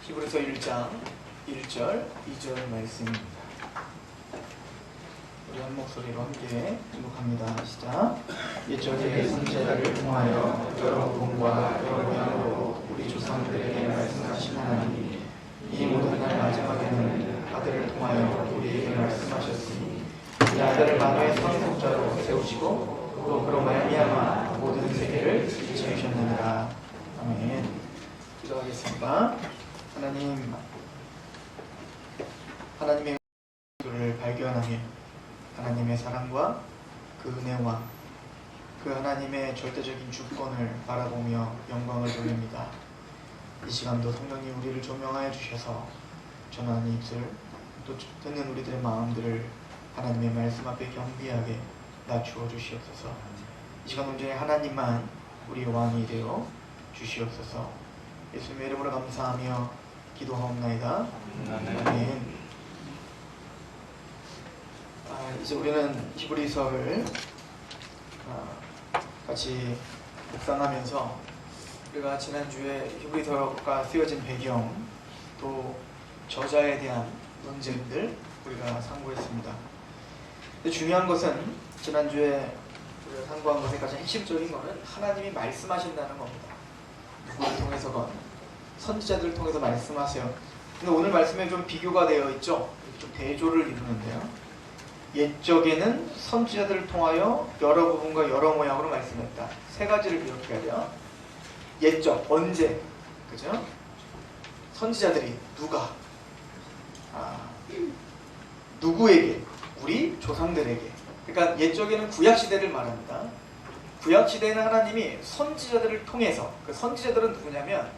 히브리서 1장 1절, 2절 말씀입니다. 우리 한 목소리로 함께 기록합니다. 시작. 옛적의 선지자들을 통하여 여러 분과 여러 모양으로 우리 조상들에게 말씀하신 하나님이 이 모든 날 마지막에는 아들을 통하여 우리에게 말씀하셨으니 이 아들을 만유의 상속자로 세우시고 또 그로 말미암아 모든 세계를 지으셨느니라. 아멘. 기도하겠습니다. 하나님의 은혜를 발견하며 하나님의 사랑과 그 은혜와 그 하나님의 절대적인 주권을 바라보며 영광을 돌립니다. 이 시간도 성령님 우리를 조명하여 주셔서 전하는 입술 또 듣는 우리들의 마음들을 하나님의 말씀 앞에 경비하게 낮추어 주시옵소서. 이 시간 온전히 하나님만 우리 왕이 되어 주시옵소서. 예수님의 이름으로 감사하며 기도하옵나이다. 아멘. 이제 우리는 히브리서를 같이 묵상하면서 우리가 지난주에 히브리서가 쓰여진 배경 또 저자에 대한 논쟁들 우리가 상고했습니다. 근데 중요한 것은 지난주에 우리가 상고한 것의 가장 핵심적인 것은 하나님이 말씀하신다는 겁니다. 누구를 통해서건 선지자들을 통해서 말씀하세요. 근데 오늘 말씀에 좀 비교가 되어 있죠. 좀 대조를 이루는데요. 옛적에는 선지자들을 통하여 여러 부분과 여러 모양으로 말씀했다. 세 가지를 기억해야 돼요. 옛적, 언제, 그죠? 선지자들이 누가? 누구에게? 우리 조상들에게. 그러니까 옛적에는 구약시대를 말합니다. 구약시대에는 하나님이 선지자들을 통해서, 그 선지자들은 누구냐면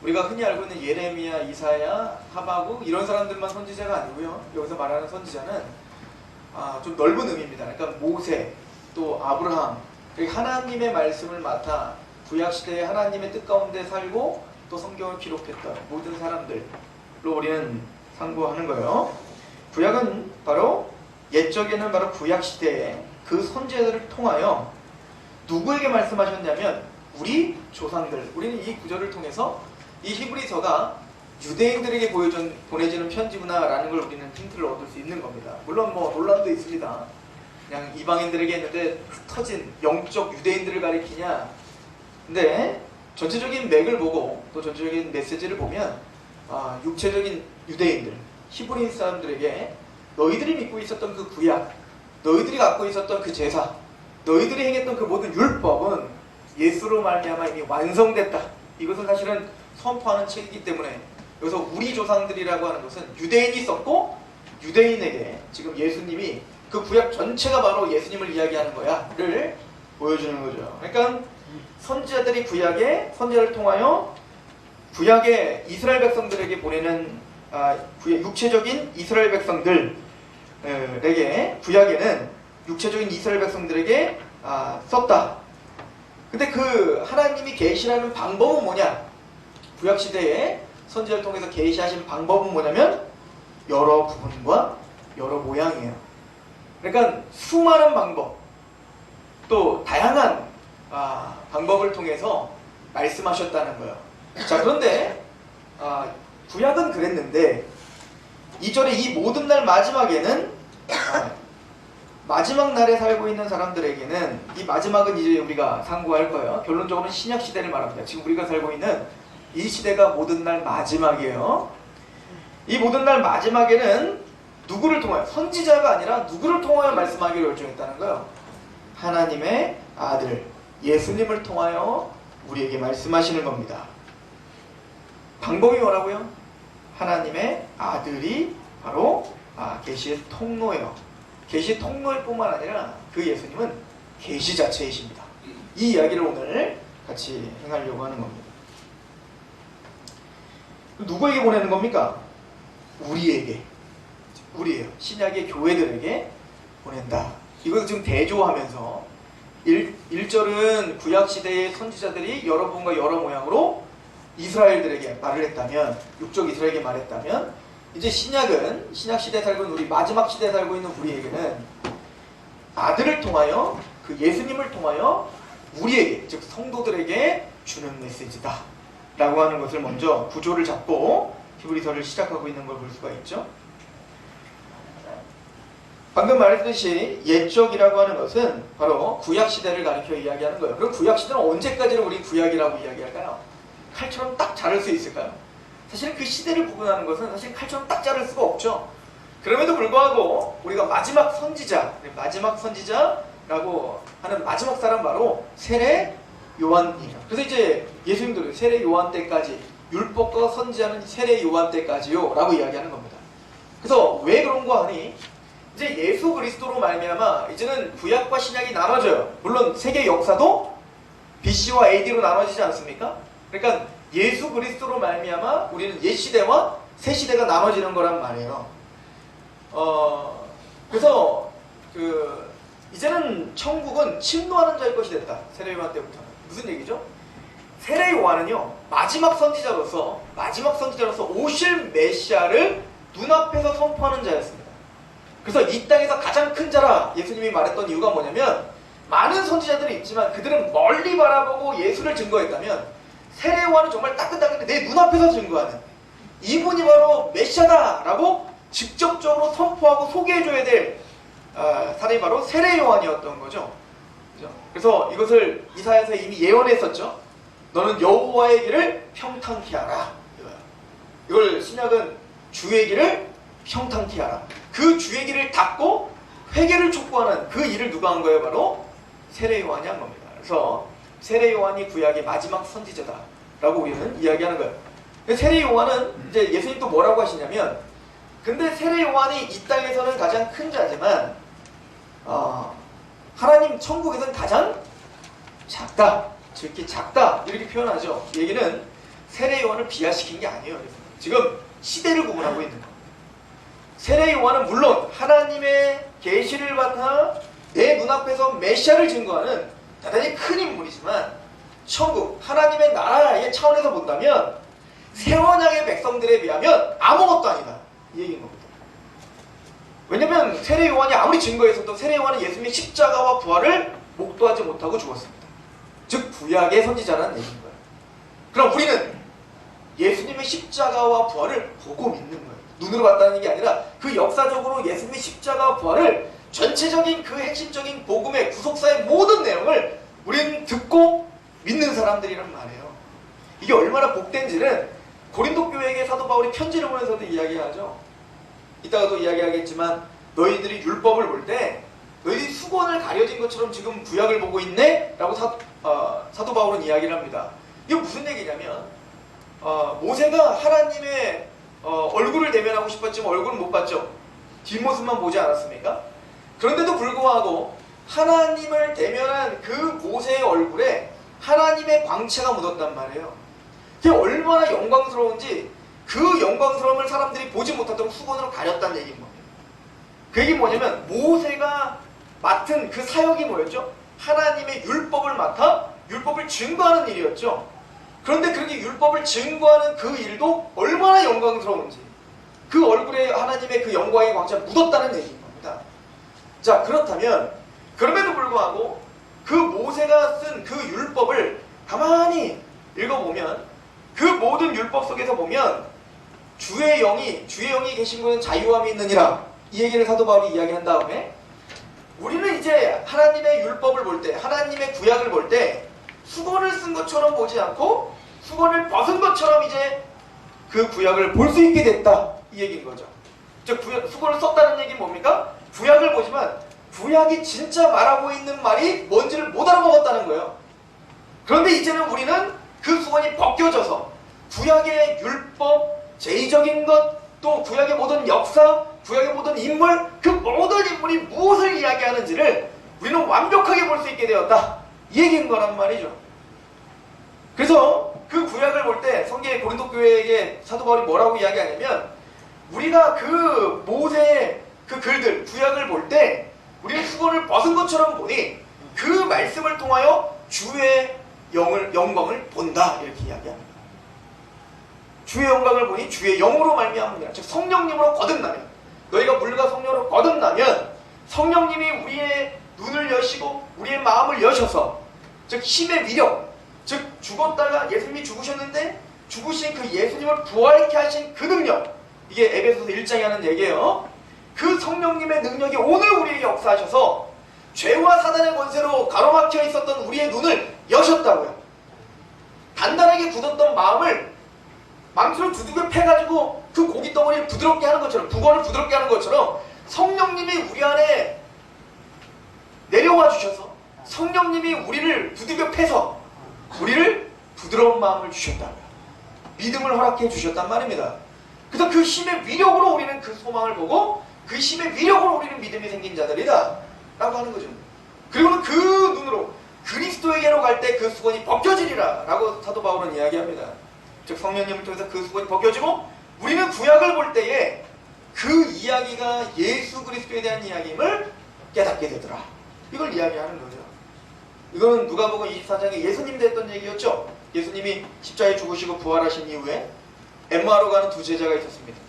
우리가 흔히 알고 있는 예레미야, 이사야, 하박국 이런 사람들만 선지자가 아니고요. 여기서 말하는 선지자는 좀 넓은 의미입니다. 그러니까 모세, 또 아브라함, 하나님의 말씀을 맡아 구약시대에 하나님의 뜻 가운데 살고 또 성경을 기록했던 모든 사람들로 우리는 상고하는 거예요. 구약은 바로 옛적에는 바로 구약시대에 그 선지자들을 통하여 누구에게 말씀하셨냐면 우리 조상들. 우리는 이 구절을 통해서 이 히브리서가 유대인들에게 보내지는 편지구나라는 걸 우리는 힌트를 얻을 수 있는 겁니다. 물론 논란도 있습니다. 그냥 이방인들에게 했는데 흩어진 영적 유대인들을 가리키냐. 근데 전체적인 맥을 보고 또 전체적인 메시지를 보면 육체적인 유대인들, 히브리 사람들에게 너희들이 믿고 있었던 그 구약, 너희들이 갖고 있었던 그 제사, 너희들이 행했던 그 모든 율법은 예수로 말미암아 이미 완성됐다. 이것은 사실은 선포하는 책이기 때문에 여기서 우리 조상들이라고 하는 것은 유대인이 썼고 유대인에게 지금 예수님이 그 구약 전체가 바로 예수님을 이야기하는 거야를 보여주는 거죠. 그러니까 선지자들이 선지자를 통하여 구약의 이스라엘 백성들에게 보내는 육체적인 이스라엘 백성들에게 구약에는 육체적인 이스라엘 백성들에게 썼다. 근데 그 하나님이 계시라는 방법은 뭐냐? 구약시대에 선지자를 통해서 계시하신 방법은 뭐냐면 여러 부분과 여러 모양이에요. 그러니까 수많은 방법, 또 다양한 방법을 통해서 말씀하셨다는 거예요. 자, 그런데 구약은 그랬는데 2절에 이 모든 날 마지막에는 마지막 날에 살고 있는 사람들에게는 이 마지막은 이제 우리가 상고할 거예요. 결론적으로는 신약시대를 말합니다. 지금 우리가 살고 있는 이 시대가 모든 날 마지막이에요. 이 모든 날 마지막에는 누구를 통하여, 선지자가 아니라 누구를 통하여 말씀하기로 결정했다는 거예요. 하나님의 아들 예수님을 통하여 우리에게 말씀하시는 겁니다. 방법이 뭐라고요? 하나님의 아들이 바로 계시의 통로예요. 계시 통로일 뿐만 아니라 그 예수님은 계시 자체이십니다. 이 이야기를 오늘 같이 행하려고 하는 겁니다. 누구에게 보내는 겁니까? 우리에게. 우리예요. 신약의 교회들에게 보낸다. 이것을 지금 대조하면서 1절은 구약시대의 선지자들이 여러 부분과 여러 모양으로 이스라엘들에게 말을 했다면, 육적 이스라엘에게 말했다면, 이제 신약은 신약시대에 살고 있는 우리, 마지막 시대에 살고 있는 우리에게는 아들을 통하여, 그 예수님을 통하여 우리에게, 즉 성도들에게 주는 메시지다 라고 하는 것을 먼저 구조를 잡고 히브리서를 시작하고 있는 걸 볼 수가 있죠. 방금 말했듯이 옛적이라고 하는 것은 바로 구약시대를 가리켜 이야기하는 거예요. 그럼 구약시대는 언제까지는 우리 구약이라고 이야기할까요? 칼처럼 딱 자를 수 있을까요? 사실 그 시대를 구분하는 것은 사실 칼처럼 딱 자를 수가 없죠. 그럼에도 불구하고 우리가 마지막 선지자라고 하는 마지막 사람 바로 세례 요한이에요. 그래서 이제 예수님도 세례 요한 때까지, 율법과 선지자는 세례 요한 때까지요 라고 이야기하는 겁니다. 그래서 왜 그런가 하니 이제 예수 그리스도로 말미암아 이제는 구약과 신약이 나눠져요. 물론 세계 역사도 BC와 AD로 나눠지지 않습니까? 그러니까 예수 그리스도로 말미암아 우리는 옛 시대와 새 시대가 나눠지는 거란 말이에요. 그래서 이제는 천국은 침노하는 자의 것이 됐다. 세례 요한 때부터는. 무슨 얘기죠? 세례 요한은요 마지막 선지자로서 오실 메시아를 눈앞에서 선포하는 자였습니다. 그래서 이 땅에서 가장 큰 자라 예수님이 말했던 이유가 뭐냐면, 많은 선지자들이 있지만 그들은 멀리 바라보고 예수를 증거했다면 세례 요한은 정말 따끈따끈하게 내 눈앞에서 증거하는, 이분이 바로 메시아다라고 직접적으로 선포하고 소개해줘야 될 사람이 바로 세례 요한이었던 거죠. 그래서 이것을 이사야서 이미 예언했었죠. 너는 여호와의 길을 평탄케 하라. 이걸 신약은 주의 길을 평탄케 하라. 그 주의 길을 닫고 회개를 촉구하는 그 일을 누가 한 거예요? 바로 세례 요한이 한 겁니다. 그래서 세례 요한이 구약의 마지막 선지자다라고 우리는 이야기하는 거예요. 세례 요한은 이제 예수님 또 뭐라고 하시냐면, 근데 세례 요한이 이 땅에서는 가장 큰 자지만 하나님 천국에서는 가장 작다, 즉히 작다 이렇게 표현하죠. 이 얘기는 세례 요한을 비하시킨 게 아니에요. 지금 시대를 구분하고 있는 겁니다. 세례 요한은 물론 하나님의 계시를 받아 내 눈앞에서 메시아를 증거하는 대단히 큰 인물이지만, 천국 하나님의 나라의 차원에서 본다면 새 언약의 백성들에 비하면 아무것도 아니다 이 얘기인 겁니다. 왜냐면 세례 요한이 아무리 증거했어도 세례 요한은 예수님의 십자가와 부활을 목도하지 못하고 죽었습니다. 즉 구약의 선지자라는 얘기인 거예요. 그럼 우리는 예수님의 십자가와 부활을 보고 믿는 거예요. 눈으로 봤다는 게 아니라 그 역사적으로 예수님의 십자가와 부활을 전체적인 그 핵심적인 복음의 구속사의 모든 내용을 우리는 듣고 믿는 사람들이란 말이에요. 이게 얼마나 복된지는 고린도 교회에게 사도 바울이 편지를 보내서도 이야기하죠. 이따가도 이야기하겠지만 너희들이 율법을 볼 때 너희들이 수건을 가려진 것처럼 지금 구약을 보고 있네? 라고 사도 바울은 이야기를 합니다. 이게 무슨 얘기냐면 모세가 하나님의 얼굴을 대면하고 싶었지만 얼굴은 못 봤죠. 뒷모습만 보지 않았습니까? 그런데도 불구하고 하나님을 대면한 그 모세의 얼굴에 하나님의 광채가 묻었단 말이에요. 그게 얼마나 영광스러운지 그 영광스러움을 사람들이 보지 못하도록 수건으로 가렸다는 얘기인 겁니다. 그 얘기 뭐냐면 모세가 맡은 그 사역이 뭐였죠? 하나님의 율법을 맡아 율법을 증거하는 일이었죠. 그런데 그렇게 율법을 증거하는 그 일도 얼마나 영광스러운지 그 얼굴에 하나님의 그 영광의 광채가 묻었다는 얘기인 겁니다. 자, 그렇다면 그럼에도 불구하고 그 모세가 쓴 그 율법을 가만히 읽어보면 그 모든 율법 속에서 보면 주의 영이 계신 곳은 자유함이 있느니라 이 얘기를 사도 바울이 이야기한 다음에 우리는 이제 하나님의 율법을 볼 때, 하나님의 구약을 볼 때 수건을 쓴 것처럼 보지 않고 수건을 벗은 것처럼 이제 그 구약을 볼 수 있게 됐다 이 얘기인 거죠. 즉 수건을 썼다는 얘기는 뭡니까? 구약을 보지만 구약이 진짜 말하고 있는 말이 뭔지를 못 알아먹었다는 거예요. 그런데 이제는 우리는 그 수건이 벗겨져서 구약의 율법, 제의적인 것, 또 구약의 모든 역사, 구약의 모든 인물, 그 모든 인물이 무엇을 이야기하는지를 우리는 완벽하게 볼 수 있게 되었다 이 얘기인 거란 말이죠. 그래서 그 구약을 볼 때 성경의 고린도 교회에게 사도 바울이 뭐라고 이야기하냐면 우리가 그 모세의 그 글들, 구약을 볼 때 우리는 수건을 벗은 것처럼 보니 그 말씀을 통하여 주의 영광을 본다 이렇게 이야기합니다. 주의 영광을 보니 주의 영으로 말미암느니라. 즉 성령님으로 거듭나면, 너희가 물과 성령으로 거듭나면 성령님이 우리의 눈을 여시고 우리의 마음을 여셔서, 즉 힘의 위력, 즉 죽었다가 예수님이 죽으셨는데 죽으신 그 예수님을 부활케 하신 그 능력, 이게 에베소서 1장에 하는 얘기예요. 그 성령님의 능력이 오늘 우리에게 역사하셔서 죄와 사단의 권세로 가로막혀 있었던 우리의 눈을 여셨다고요. 단단하게 굳었던 마음을 망치로 두둑에 패가지고 그 고기 덩어리를 부드럽게 하는 것처럼, 북어를 부드럽게 하는 것처럼 성령님이 우리 안에 내려와 주셔서 성령님이 우리를 부드럽게 패서 우리를 부드러운 마음을 주셨다고요. 믿음을 허락해 주셨단 말입니다. 그래서 그 힘의 위력으로 우리는 그 소망을 보고 그 힘의 위력으로 우리는 믿음이 생긴 자들이다 라고 하는 거죠. 그리고는 그 눈으로 그리스도에게로 갈 때 그 수건이 벗겨지리라 라고 사도 바울은 이야기합니다. 즉 성령님을 통해서 그 수건이 벗겨지고 우리는 구약을 볼 때에 그 이야기가 예수 그리스도에 대한 이야기임을 깨닫게 되더라. 이걸 이야기하는 거죠. 이거는 누가복음 24장에 예수님도 했던 얘기였죠. 예수님이 십자가에 죽으시고 부활하신 이후에 엠마오로 가는 두 제자가 있었습니다.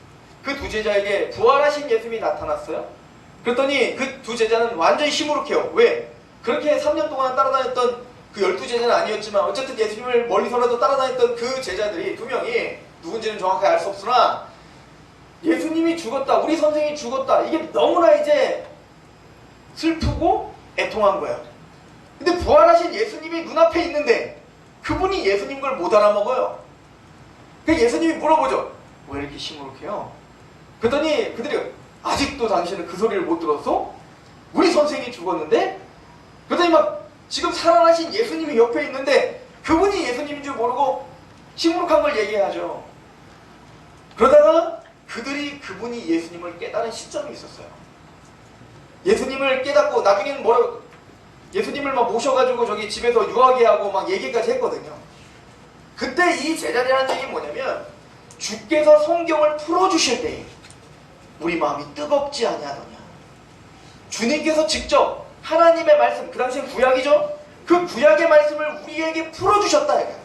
그 두 제자에게 부활하신 예수님이 나타났어요. 그랬더니 그 두 제자는 완전히 시무룩해요. 왜? 그렇게 3년 동안 따라다녔던 그 12제자는 아니었지만 어쨌든 예수님을 멀리서라도 따라다녔던 그 제자들이 두 명이 누군지는 정확하게 알 수 없으나 예수님이 죽었다, 우리 선생이 죽었다, 이게 너무나 이제 슬프고 애통한 거예요. 근데 부활하신 예수님이 눈앞에 있는데 그분이 예수님 걸 못 알아먹어요. 그래서 예수님이 물어보죠. 왜 이렇게 시무룩해요? 그랬더니 그들이 아직도 당신은 그 소리를 못 들었어? 우리 선생이 죽었는데? 그랬더니 막 지금 살아나신 예수님이 옆에 있는데 그분이 예수님인 줄 모르고 시무룩한 걸 얘기하죠. 그러다가 그들이 그분이 예수님을 깨달은 시점이 있었어요. 예수님을 깨닫고 나중에는 뭐라고 예수님을 막 모셔가지고 저기 집에서 유하게 하고 막 얘기까지 했거든요. 그때 이 제자들이라는 얘기 뭐냐면 주께서 성경을 풀어주실 때에 우리 마음이 뜨겁지 아니하더냐. 주님께서 직접 하나님의 말씀, 그 당시엔 구약이죠. 그 구약의 말씀을 우리에게 풀어주셨다 이거예요.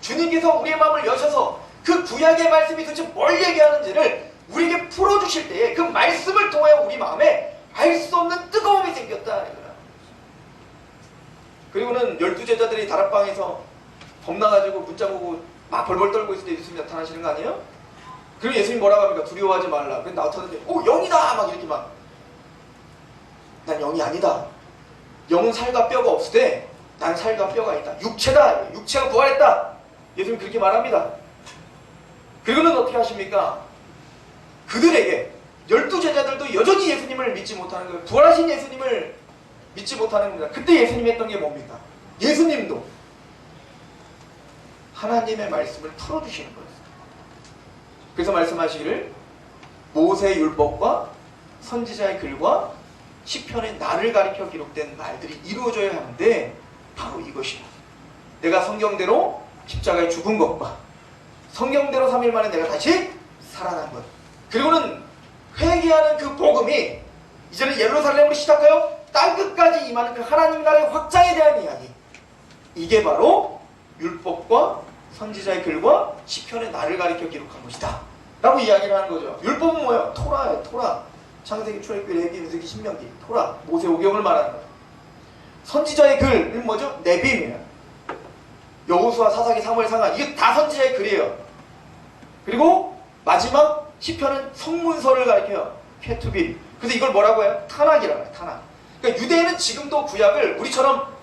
주님께서 우리의 마음을 여셔서 그 구약의 말씀이 도대체 뭘 얘기하는지를 우리에게 풀어주실 때에 그 말씀을 통하여 우리 마음에 알 수 없는 뜨거움이 생겼다 이거예요. 그리고는 12제자들이 다락방에서 겁나가지고 문자 보고 막 벌벌 떨고 있을 때 예수님이 나타나시는 거 아니에요? 그리고 예수님 뭐라고 합니까? 두려워하지 말라. 그래서 나타났는데 영이다! 막 이렇게 막. 난 영이 아니다. 영은 살과 뼈가 없을 때 난 살과 뼈가 있다. 육체다. 육체가 부활했다. 예수님 그렇게 말합니다. 그리고는 어떻게 하십니까? 그들에게 12제자들도 여전히 예수님을 믿지 못하는 거예요. 부활하신 예수님을 믿지 못하는 겁니다. 그때 예수님이 했던 게 뭡니까? 예수님도 하나님의 말씀을 풀어주시는 거예요. 그래서 말씀하시기를 모세의 율법과 선지자의 글과 시편의 나를 가리켜 기록된 말들이 이루어져야 하는데 바로 이것이야. 내가 성경대로 십자가에 죽은 것과 성경대로 3일 만에 내가 다시 살아난 것, 그리고는 회개하는 그 복음이 이제는 예루살렘으로 시작하여 땅끝까지 임하는 그 하나님 나라의 확장에 대한 이야기, 이게 바로 율법과 선지자의 글과 시편의 나를 가리켜 기록한 것이다 라고 이야기를 하는 거죠. 율법은 뭐예요? 토라예요. 토라. 창세기, 출애굽기, 레위기, 민수기, 신명기, 토라, 모세오경을 말하는 거예요. 선지자의 글은 뭐죠? 네빔이에요. 여호수아, 사사기, 사무엘, 상하, 이게 다 선지자의 글이에요. 그리고 마지막 시편은 성문서를 가리켜요. 케투빔. 그래서 이걸 뭐라고 해요? 타낙이라고 해요. 타낙. 그러니까 유대인은 지금도 구약을 우리처럼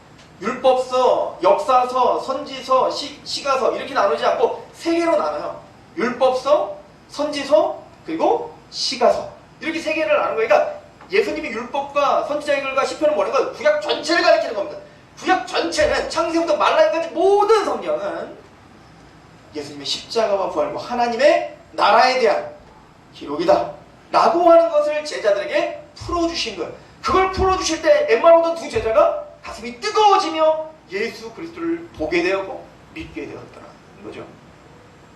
율법서, 역사서, 선지서, 시가서 이렇게 나누지 않고 세 개로 나눠요. 율법서, 선지서, 그리고 시가서. 이렇게 세 개를 나누는 거예요. 그러니까 예수님이 율법과 선지자의 글과 시편은 뭐라는 거예요? 구약 전체를 가리키는 겁니다. 구약 전체는 창세부터 말라기까지 모든 성경은 예수님의 십자가와 부활과 하나님의 나라에 대한 기록이다 라고 하는 것을 제자들에게 풀어주신 거예요. 그걸 풀어주실 때 엠마오던 두 제자가 가슴이 뜨거워지며 예수 그리스도를 보게 되었고 믿게 되었더라는 거죠.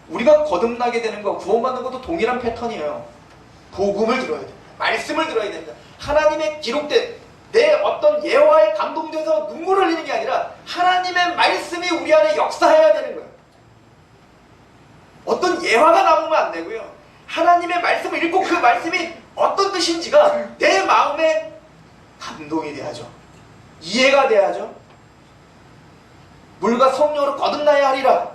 우리가 거듭나게 되는 거, 구원받는 것도 동일한 패턴이에요. 복음을 들어야 됩니다. 말씀을 들어야 됩니다. 하나님의 기록된 내 어떤 예화에 감동돼서 눈물을 흘리는 게 아니라 하나님의 말씀이 우리 안에 역사해야 되는 거예요. 어떤 예화가 나오면 안 되고요. 하나님의 말씀을 읽고 그 말씀이 어떤 뜻인지가 내 마음에 감동이 돼야죠. 이해가 돼야죠. 물과 성령으로 거듭나야 하리라.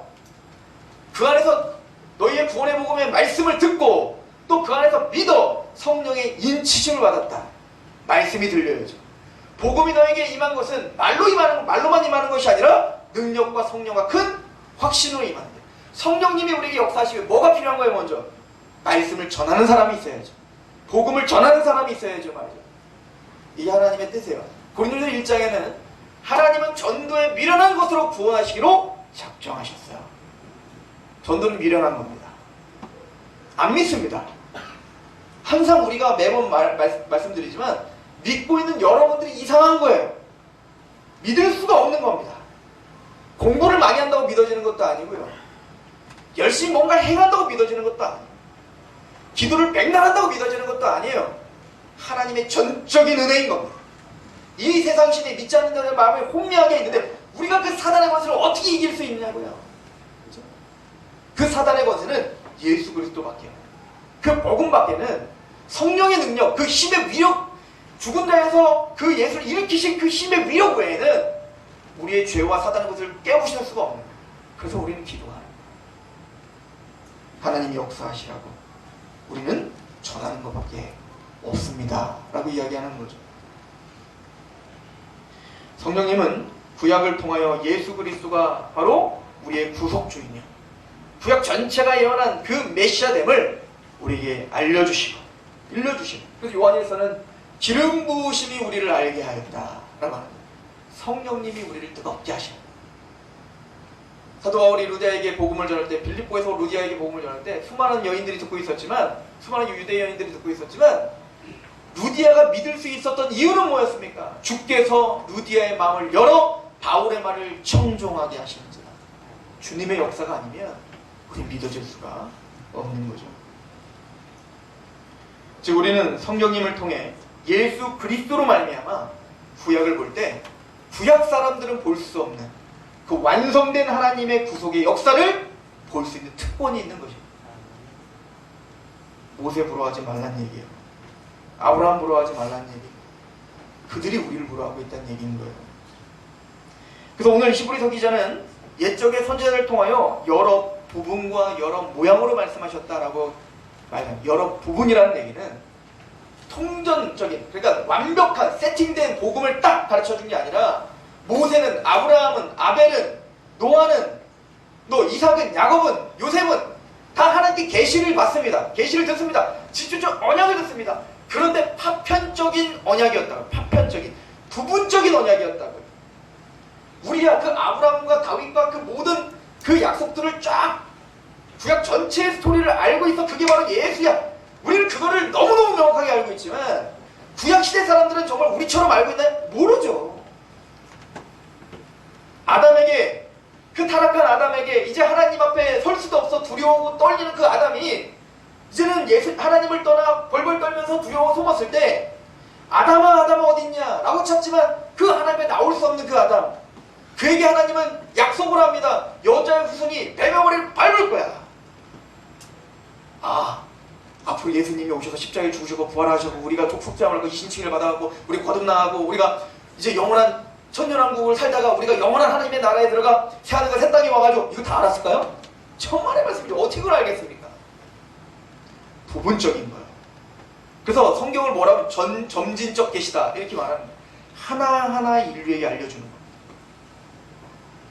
그 안에서 너희의 구원의 복음의 말씀을 듣고 또 그 안에서 믿어 성령의 인치심을 받았다. 말씀이 들려야죠. 복음이 너에게 임한 것은 말로만 임하는 것이 아니라 능력과 성령과 큰 확신으로 임하는 거예요. 성령님이 우리에게 역사하시면 뭐가 필요한 거예요? 먼저 말씀을 전하는 사람이 있어야죠. 복음을 전하는 사람이 있어야죠. 말이죠. 이게 하나님의 뜻이에요. 고린도서 1장에는 하나님은 전도에 미련한 것으로 구원하시기로 작정하셨어요. 전도는 미련한 겁니다. 안 믿습니다. 항상 우리가 매번 말씀드리지만 믿고 있는 여러분들이 이상한 거예요. 믿을 수가 없는 겁니다. 공부를 많이 한다고 믿어지는 것도 아니고요. 열심히 뭔가 행한다고 믿어지는 것도 아니에요. 기도를 백날 한다고 믿어지는 것도 아니에요. 하나님의 전적인 은혜인 겁니다. 이 세상 시대에 믿지 않는 자들의 마음이 혼미하게 있는데 우리가 그 사단의 권세를 어떻게 이길 수 있냐고요. 그렇죠? 그 사단의 권세는 예수 그리스도밖에요. 그 복음밖에는 성령의 능력, 그 힘의 위력, 죽은 자에서 그 예수를 일으키신 그 힘의 위력 외에는 우리의 죄와 사단의 것을 깨우실 수가 없는 거예요. 그래서 우리는 기도하는 거예요. 하나님이 역사하시라고 우리는 전하는 것밖에 없습니다 라고 이야기하는 거죠. 성령님은 구약을 통하여 예수 그리스도가 바로 우리의 구속주이며 구약 전체가 예언한 그 메시아됨을 우리에게 알려주시고 일러주시고, 그래서 요한일서는 기름 부으심이 우리를 알게 하였다 라고 합니다. 성령님이 우리를 뜨겁게 하십니다. 사도 바울이 루디아에게 복음을 전할 때, 빌립보에서 루디아에게 복음을 전할 때 수많은 여인들이 듣고 있었지만, 수많은 유대 여인들이 듣고 있었지만 루디아가 믿을 수 있었던 이유는 뭐였습니까? 주께서 루디아의 마음을 열어 바울의 말을 청종하게 하시는지라. 주님의 역사가 아니면 우리 믿어질 수가 없는 거죠. 즉 우리는 성령님을 통해 예수 그리스도로 말미암아 구약을 볼 때 구약 사람들은 볼 수 없는 그 완성된 하나님의 구속의 역사를 볼 수 있는 특권이 있는 것입니다. 모세 부러워하지 말란 얘기예요. 아브라함 부러워하지 말란 얘기예요. 그들이 우리를 부러워하고 있다는 얘기인 거예요. 그래서 오늘 히브리서 기자는 옛적의 선지자를 통하여 여러 부분과 여러 모양으로 말씀하셨다라고 말해요. 여러 부분이라는 얘기는 통전적인, 그러니까 완벽한 세팅된 복음을 딱 가르쳐준 게 아니라 모세는, 아브라함은, 아벨은, 노아는, 또 이삭은, 야곱은, 요셉은 다 하나님께 계시를 받습니다. 계시를 듣습니다. 직접적 언약을 듣습니다. 그런데 파편적인 언약이었다고. 파편적인, 부분적인 언약이었다고요. 우리야 그 아브라함과 다윗과 그 모든 그 약속들을 쫙 구약 전체의 스토리를 알고 있어. 그게 바로 예수야. 우리는 그거를 너무너무 명확하게 알고 있지만 구약 시대 사람들은 정말 우리처럼 알고 있나요? 모르죠. 아담에게, 그 타락한 아담에게 이제 하나님 앞에 설 수도 없어 두려워하고 떨리는 그 아담이 이제는 하나님을 떠나 벌벌 떨면서 두려워 숨었을 때 아담아 아담아 어딨냐 라고 찾지만 그 하나님에 나올 수 없는 그 아담, 그에게 하나님은 약속을 합니다. 여자의 후손이 뱀의 밟을 거야. 앞으로 예수님이 오셔서 십자가에 죽으시고 부활하시고 우리가 속죄함을 받고 신칭을 받아가고 우리 거듭나고 우리가 이제 영원한 천년왕국을 살다가 우리가 영원한 하나님의 나라에 들어가 새하늘과 새 땅에 와가지고 이거 다 알았을까요? 천만의 말씀이죠. 어떻게 그걸 알겠습니까? 부분적인 거예요. 그래서 성경을 뭐라고 점진적 계시다 이렇게 말하는 거예요. 하나하나 인류에게 알려주는 거예요.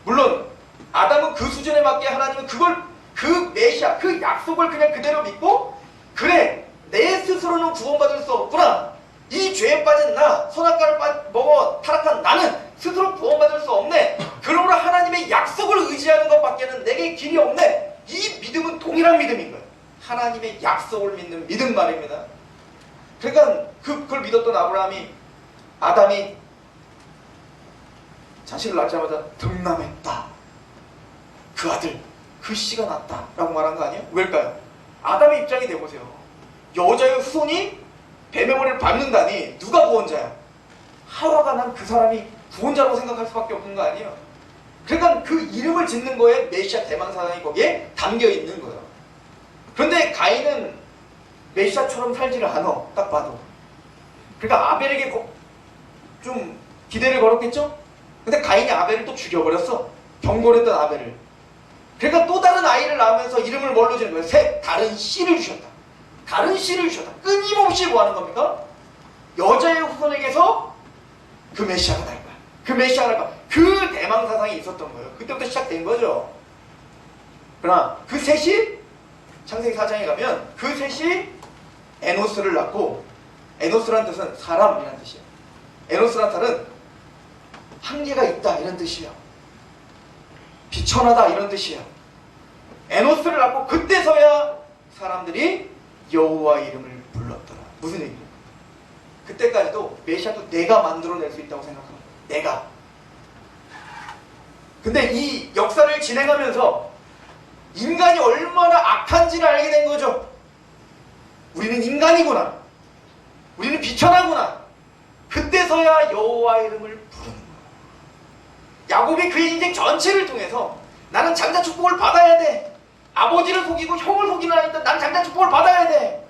물론 아담은 그 수준에 맞게 하나님은 그걸, 그 메시아, 그 약속을 그냥 그대로 믿고, 그래 내 스스로는 구원받을 수 없구나, 이 죄에 빠진 나, 선악과를 먹어 타락한 나는 스스로 구원받을 수 없네, 그러므로 하나님의 약속을 의지하는 것밖에는 내게 길이 없네. 이 믿음은 동일한 믿음인 거예요. 하나님의 약속을 믿는 믿음 말입니다. 그러니까 그걸 믿었던 아담이 자식을 낳자마자 득남했다. 그 아들, 그 씨가 낳았다 라고 말한 거 아니에요? 왜일까요? 아담의 입장이 돼보세요. 여자의 후손이 뱀의 머리를 밟는다니 누가 구원자야? 하와가 난 그 사람이 구원자라고 생각할 수밖에 없는 거 아니에요? 그러니까 그 이름을 짓는 거에 메시아 대망사상이 거기에 담겨 있는 거예요. 그런데 가인은 메시아처럼 살지를 않아. 딱 봐도. 그러니까 아벨에게 좀 기대를 걸었겠죠? 근데 가인이 아벨을 또 죽여버렸어. 경건했던 아벨을. 그러니까 또 다른 아이를 낳으면서 이름을 뭘로 지는 거예요? 셋, 다른 씨를 주셨다. 다른 씨를 주셨다. 끊임없이 뭐 하는 겁니까? 여자의 후손에게서 그 메시아가 날 거야. 그 메시아가 날 거야. 그 대망사상이 있었던 거예요. 그때부터 시작된 거죠. 그러나 그 셋이 창세기 4장에 가면 그 셋이 에노스를 낳고, 에노스란 뜻은 사람이라는 뜻이에요. 에노스란 뜻은 한계가 있다 이런 뜻이에요. 비천하다 이런 뜻이에요. 에노스를 낳고 그때서야 사람들이 여호와 이름을 불렀더라. 무슨 얘기예요? 그때까지도 메시아도 내가 만들어낼 수 있다고 생각합니다. 내가. 근데 이 역사를 진행하면서 인간이 얼마나 악한지를 알게 된 거죠. 우리는 인간이구나. 우리는 비천하구나. 그때서야 여호와 이름을 부르는 거예요. 야곱이 그의 인생 전체를 통해서 나는 장자 축복을 받아야 돼. 아버지를 속이고 형을 속이는 아이들, 난 장자 축복을 받아야 돼.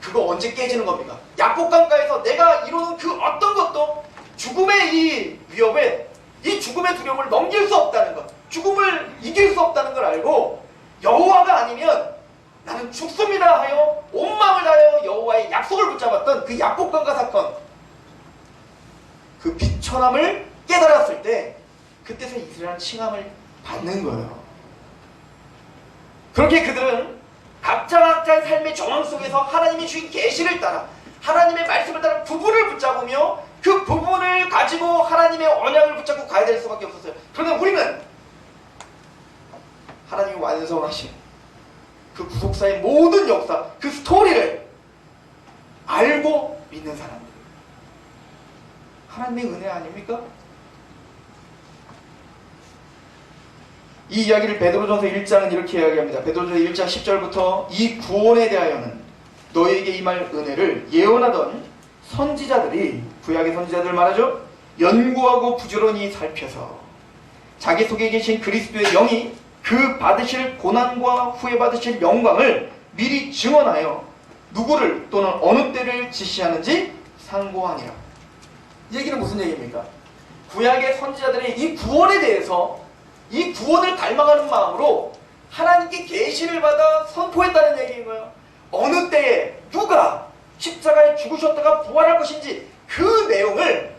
그거 언제 깨지는 겁니까? 약복강가에서 내가 이루는 그 어떤 것도 죽음의 이 위협에, 이 죽음의 두려움을 넘길 수 없다는 것, 죽음을 이길 수 없다는 걸 알고 여호와가 아니면 나는 죽습니다 하여 온 마음을 다하여 여호와의 약속을 붙잡았던 그 약복강가 사건, 그 비천함을 깨달았을 때 그때서 이스라엘은 칭함을 받는 거예요. 그렇게 그들은 각자의 삶의 정황 속에서 하나님이 주신 계시를 따라, 하나님의 말씀을 따라 부분을 붙잡으며 그 부분을 가지고 하나님의 언약을 붙잡고 가야 될 수밖에 없었어요. 그러나 우리는 하나님이 완성하신 그 구속사의 모든 역사, 그 스토리를 알고 믿는 사람들. 하나님의 은혜 아닙니까? 이 이야기를 베드로전서 1장은 이렇게 이야기합니다. 베드로전서 1장 10절부터 이 구원에 대하여는 너희에게 임할 은혜를 예언하던 선지자들이, 구약의 선지자들 말하죠, 연구하고 부지런히 살펴서 자기 속에 계신 그리스도의 영이 그 받으실 고난과 후에 받으실 영광을 미리 증언하여 누구를 또는 어느 때를 지시하는지 상고하니라. 이 얘기는 무슨 얘기입니까? 구약의 선지자들이 이 구원에 대해서, 이 구원을 갈망하는 마음으로 하나님께 계시를 받아 선포했다는 얘기인 거예요. 어느 때에 누가 십자가에 죽으셨다가 부활할 것인지 그 내용을,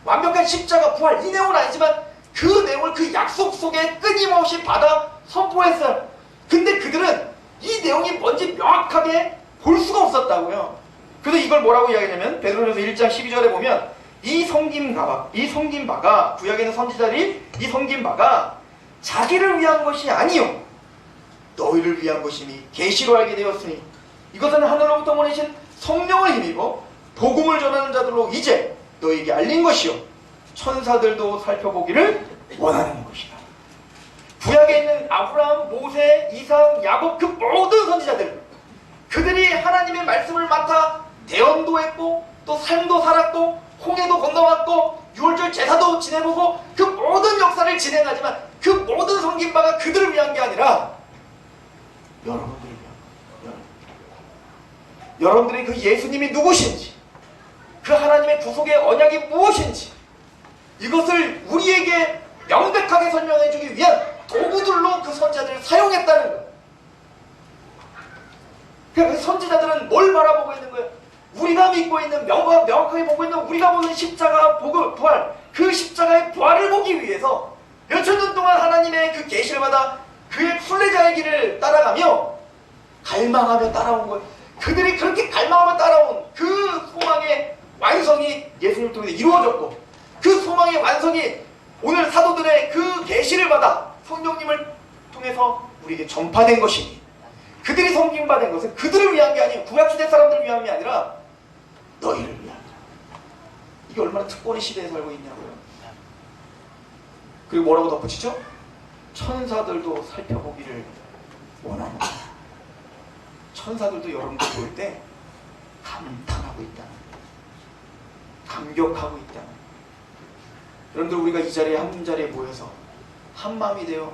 완벽한 십자가 부활 이 내용은 아니지만 그 내용을 그 약속 속에 끊임없이 받아 선포했어요. 근데 그들은 이 내용이 뭔지 명확하게 볼 수가 없었다고요. 그래서 이걸 뭐라고 이야기하냐면 베드로전서 1장 12절에 보면 이 섬긴 바가, 구약에는 선지자들이 이 섬긴 바가 자기를 위한 것이 아니요 너희를 위한 것이니 계시로 알게 되었으니 이것은 하늘로부터 보내신 성령을 힘입어 복음을 전하는 자들로 이제 너희에게 알린 것이요 천사들도 살펴보기를 원하는 것이다. 구약에 있는 아브라함, 모세, 이삭, 야곱, 그 모든 선지자들, 그들이 하나님의 말씀을 맡아 대언도 했고 또 삶도 살았고 홍해도 건너왔고 유월절 제사도 지내보고 그 모든 역사를 진행하지만 그 모든 섬긴 바가 그들을 위한 게 아니라 여러분들을 위한 거예요. 여러분들이 그 예수님이 누구신지, 그 하나님의 구속의 언약이 무엇인지 이것을 우리에게 명백하게 설명해주기 위한 도구들로 그 선지자들을 사용했다는 거예요. 그 선지자들은 뭘 바라보고 있는 거예요? 우리가 믿고 있는, 명확하게 보고 있는, 우리가 보는 십자가 부활, 그 십자가의 부활을 보기 위해서 몇천 년 동안 하나님의 그 계시를 받아 그의 순례자의 길을 따라가며 갈망하며 따라온 거예요. 그들이 그렇게 갈망하며 따라온 그 소망의 완성이 예수님을 통해 이루어졌고, 그 소망의 완성이 오늘 사도들의 그 계시를 받아 성령님을 통해서 우리에게 전파된 것이니, 그들이 섬김받은 것은 그들을 위한 게 아니고 구약시대 사람들을 위한 게 아니라 너희를 위한. 이게 얼마나 특권의 시대에 살고 있냐고요. 그리고 뭐라고 덧붙이죠? 천사들도 살펴보기를 원한다. 천사들도 여러분들 볼 때 감탄하고 있다, 감격하고 있다. 여러분들, 우리가 이 자리에 한 자리에 모여서 한 마음이 되어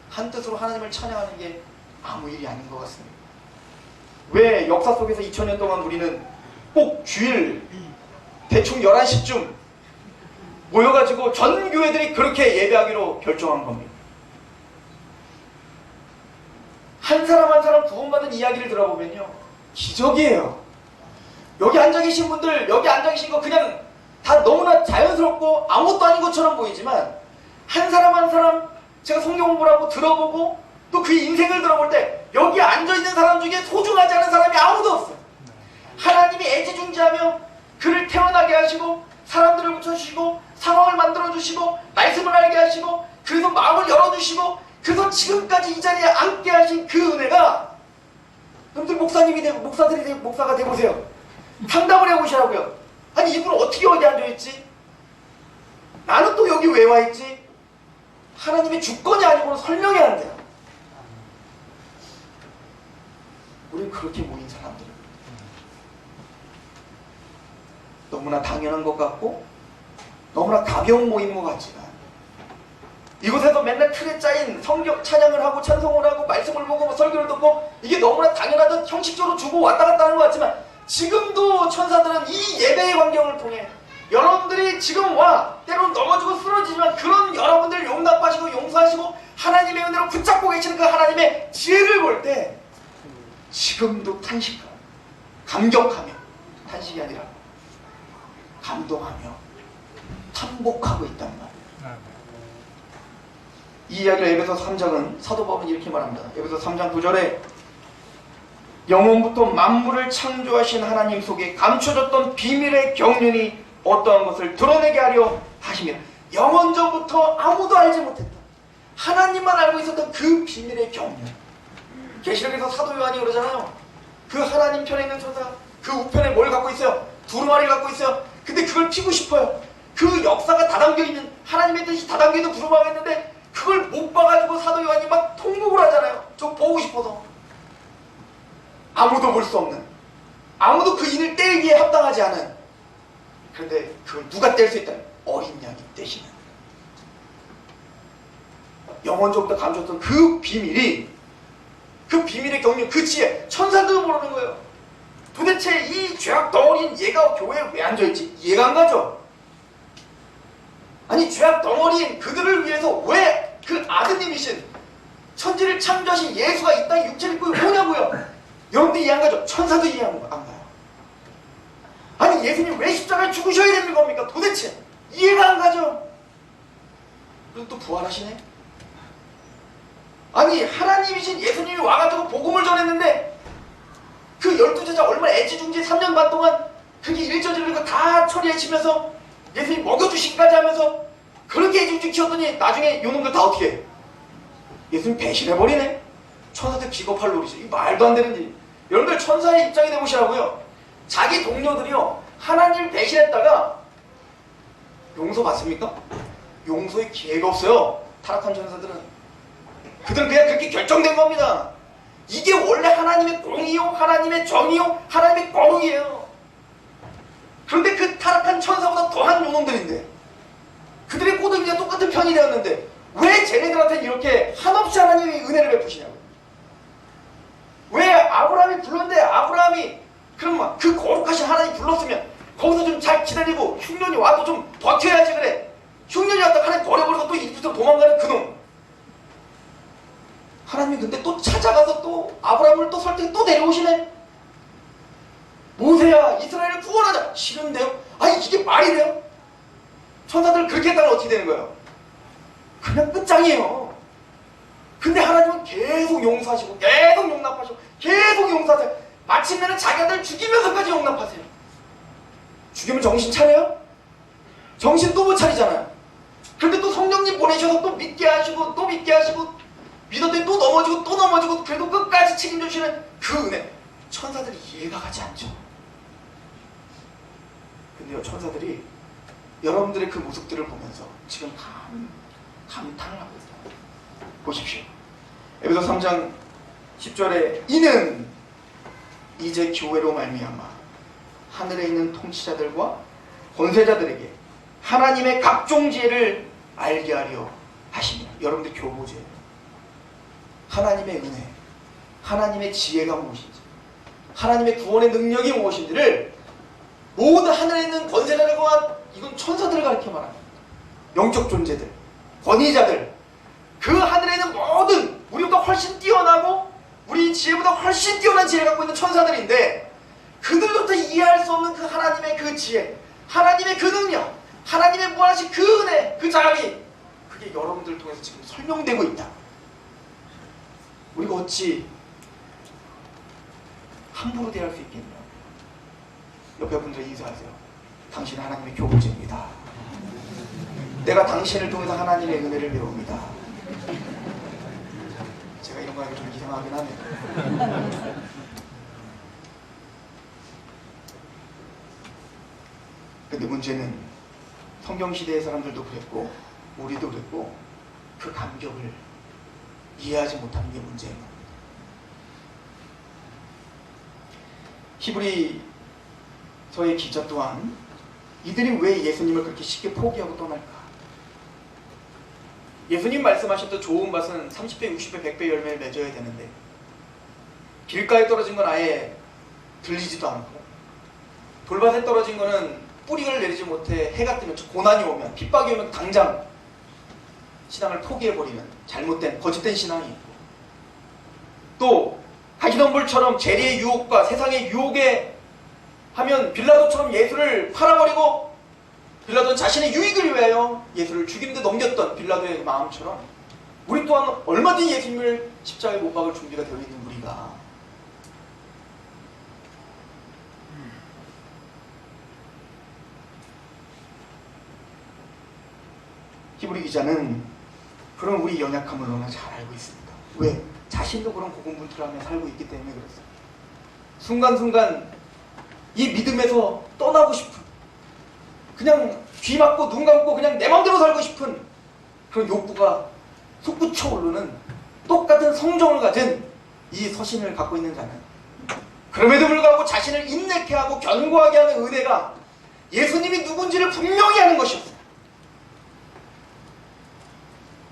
한 뜻으로 하나님을 찬양하는 게 아무 일이 아닌 것 같습니다. 왜 역사 속에서 2000년 동안 우리는 꼭 주일 대충 11시쯤 모여가지고 전 교회들이 그렇게 예배하기로 결정한 겁니다. 한 사람 한 사람 구원받은 이야기를 들어보면요, 기적이에요. 여기 앉아 계신 분들, 여기 앉아 계신 거 그냥 다 너무나 자연스럽고 아무것도 아닌 것처럼 보이지만, 한 사람 한 사람 제가 성경 공부를 하고 들어보고 또 그 인생을 들어볼 때 여기 앉아있는 사람 중에 소중하지 않은 사람이 아무도 없어요. 하나님이 애지중지하며 그를 태어나게 하시고 사람들을 붙여주시고 상황을 만들어주시고 말씀을 알게 하시고 그래서 마음을 열어주시고 그래서 지금까지 이 자리에 앉게 하신 그 은혜가, 여러분들 목사가 돼보세요. 상담을 해보시라고요. 아니 이분 어떻게 여기 앉아있지? 나는 또 여기 왜 와있지? 하나님의 주권이 아니고는 설명이 안 돼요. 우린 그렇게 모인 사람들, 너무나 당연한 것 같고 너무나 가벼운 모임인 것 같지만, 이곳에서 맨날 틀에 짜인 성경 찬양을 하고 찬송을 하고 말씀을 보고 설교를 듣고 이게 너무나 당연하던 형식적으로 주고 왔다 갔다 하는 것 같지만, 지금도 천사들은 이 예배의 광경을 통해 여러분들이 지금 때로는 넘어지고 쓰러지지만 그런 여러분들 용납하시고 용서하시고 하나님의 은혜로 붙잡고 계시는 그 하나님의 지혜를 볼 때 지금도 탄식하고 감격하며, 탄식이 아니라 감동하며 참복하고 있단 말이에요. 이 이야기를 에베소 3장은 사도 바울은 이렇게 말합니다. 에베소 3장 9절에 영원부터 만물을 창조하신 하나님 속에 감춰졌던 비밀의 경륜이 어떠한 것을 드러내게 하려 하시며, 영원전부터 아무도 알지 못했던 하나님만 알고 있었던 그 비밀의 경륜. 계시록에서 사도 요한이 그러잖아요. 그 하나님 편에 있는 천사가 그 우편에 뭘 갖고 있어요? 두루마리를 갖고 있어요. 근데 그걸 피고 싶어요. 그 역사가 다 담겨있는, 하나님의 뜻이 다 담겨있는 두루마리가 있는데 그걸 못 봐가지고 사도 요한이 막 통곡을 하잖아요. 저 보고 싶어서. 아무도 볼 수 없는, 아무도 그 인을 떼기에 합당하지 않은, 그런데 그걸 누가 뗄 수 있다는? 어린 양이 떼시는. 영원적부터 감췄던 그 비밀이, 그 비밀의 경륜, 그 지혜, 천사들도 모르는 거예요. 도대체 이 죄악 덩어리인 얘가 교회에 왜 앉아있지? 이해가 안 가죠? 아니 죄악 덩어리인 그들을 위해서 왜 그 아드님이신 천지를 창조하신 예수가 이 땅에 육체를 입고 오냐고요? 여러분들 이해 안 가죠? 천사도 이해 안 가요. 아니 예수님 왜 십자가에 죽으셔야 되는 겁니까? 도대체 이해가 안 가죠? 그리고 또 부활하시네? 아니 하나님이신 예수님이 와가지고 복음을 전했는데 그 12제자 얼마나 애지중지 3년 반 동안 그게 일저지를 다 처리해치면서 예수님 먹여주시기까지 하면서 그렇게 애지중지 키웠더니 나중에 요놈들 다 어떻게 해? 예수님 배신해버리네? 천사들 기겁할 노리죠. 이 말도 안 되는 일. 여러분들 천사의 입장이 되보시라고요. 자기 동료들이요 하나님을 배신했다가 용서받습니까? 용서의 기회가 없어요. 타락한 천사들은. 그들은 그냥 그렇게 결정된 겁니다. 이게 원래 하나님의 공이요, 하나님의 정이요, 하나님의 거룩이에요. 그런데 그 타락한 천사보다 더한 요놈들인데, 그들의 꼬드기가 똑같은 편이 되었는데 왜 쟤네들한테는 이렇게 한없이 하나님의 은혜를 베푸시냐고요. 왜 아브라함이 불렀는데 아브라함이 그럼 그 거룩하신 하나님 불렀으면 거기서 좀 잘 기다리고 흉년이 와도 좀 버텨야지 그래. 흉년이 왔다 하나님 버려버리고 또 이집트로 도망가는 그놈. 하나님이 근데 또 찾아가서 또 아브라함을 또 설득해 또 데려오시네. 모세야 이스라엘을 구원하자. 싫은데요? 아니 이게 말이 돼요? 천사들 그렇게 했다면 어떻게 되는 거예요? 그냥 끝장이에요. 근데 하나님은 계속 용서하시고 계속 용납하시고 계속 용서하세요. 마침내는 자기 아들 죽이면서까지 용납하세요. 죽이면 정신 차려요? 정신 또 못 차리잖아요. 그런데 또 성령님 보내셔서 또 믿게 하시고 또 믿게 하시고 믿었더니 또 넘어지고 또 넘어지고 그래도 끝까지 책임져 주시는 그 은혜. 천사들이 이해가 가지 않죠. 근데요 천사들이 여러분들의 그 모습들을 보면서 지금 감탄을 하고 있어요. 보십시오. 에베소 3장 10절에 이는 이제 교회로 말미암아 하늘에 있는 통치자들과 권세자들에게 하나님의 각종 지혜를 알게 하려 하시며. 여러분들 교보제예요. 하나님의 은혜, 하나님의 지혜가 무엇인지, 하나님의 구원의 능력이 무엇인지를 모든 하늘에 있는 권세자들과, 이건 천사들을 가리켜 말합니다. 영적 존재들, 권위자들, 그 하늘에 있는 모든 우리보다 훨씬 뛰어나고 우리 지혜보다 훨씬 뛰어난 지혜를 갖고 있는 천사들인데 그들로부터 이해할 수 없는 그 하나님의 그 지혜, 하나님의 그 능력, 하나님의 무한하신 그 은혜, 그 자비, 그게 여러분들을 통해서 지금 설명되고 있다. 우리가 어찌 함부로 대할 수 있겠냐. 옆에 분들 인사하세요. 당신은 하나님의 교보제입니다. 내가 당신을 통해서 하나님의 은혜를 배웁니다. 제가 이런 거 하기 좀 이상하긴 하네요. 근데 문제는 성경시대의 사람들도 그랬고 우리도 그랬고 그 감격을 이해하지 못하는 게 문제인 겁니다. 히브리서의 기자 또한 이들이 왜 예수님을 그렇게 쉽게 포기하고 떠날까? 예수님 말씀하셨던 좋은 밭은 30배, 60배, 100배 열매를 맺어야 되는데 길가에 떨어진 건 아예 들리지도 않고 돌밭에 떨어진 거는 뿌리를 내리지 못해 해가 뜨면 고난이 오면 핍박이 오면 당장 신앙을 포기해버리는 잘못된 거짓된 신앙이 있고 또 가시덤불처럼 재리의 유혹과 세상의 유혹에 하면 빌라도처럼 예수를 팔아버리고 빌라도는 자신의 유익을 위하여 예수를 죽이는데 넘겼던 빌라도의 마음처럼 우리 또한 얼마든지 예수님을 십자가에 못 박을 준비가 되어 있는 우리가 히브리 기자는 그런 우리 연약함을 너무나 잘 알고 있습니다. 왜? 자신도 그런 고군분투하며 살고 있기 때문에 그렇습니다. 순간순간 이 믿음에서 떠나고 싶은 그냥 귀 막고 눈 감고 그냥 내 마음대로 살고 싶은 그런 욕구가 솟구쳐 오르는 똑같은 성정을 가진 이 서신을 갖고 있는 자는 그럼에도 불구하고 자신을 인내케 하고 견고하게 하는 은혜가 예수님이 누군지를 분명히 하는 것이었어요.